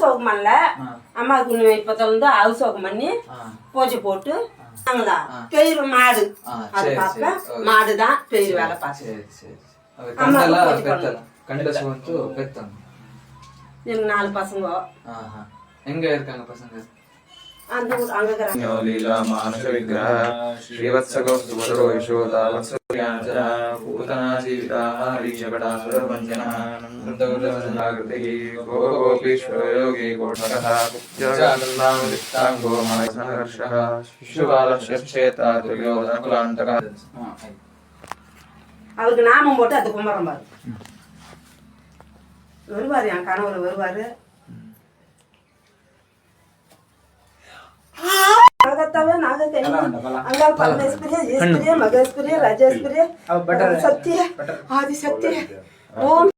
சோகம் பண்ணல அம்மாவுக்கு இப்ப ஆவு சோகம் பண்ணி பூஜை போட்டு பெயிரு மாடு அது பார்ப்பேன். மாடுதான் பெயிரு வேலை பார்த்து எனக்கு 4 பசங்க. எங்க இருக்காங்க பசங்க? அந்த ஊர் அங்க லீலா மானுஷ விக்கிரஹ ஸ்ரீவத்சகோஸ்துவதோ யசோதா வத்சர்யாஞ்சனா பூதனா ஜீவிதாஹ ரீஷபடாசுர வஞ்சனா நந்தகுலவசனாகிருதிஹி கோபகோபீஸ்வர யோகி கோட்டகஹ ஜாகந்தாம் வித்தாங்கோ மனசனஹர்ஷஹ சிசுபாலஸ்யேதா துரியோதனகுலாந்தகா. அவருக்கு நாமம் போட்டு அது கும்பரம் பாரு வருவாரு. என் கணவர் வருவாரு. மகேஸ்வரி ராஜேஸ்வரி சத்ய ஆதிசக்தி ஓம்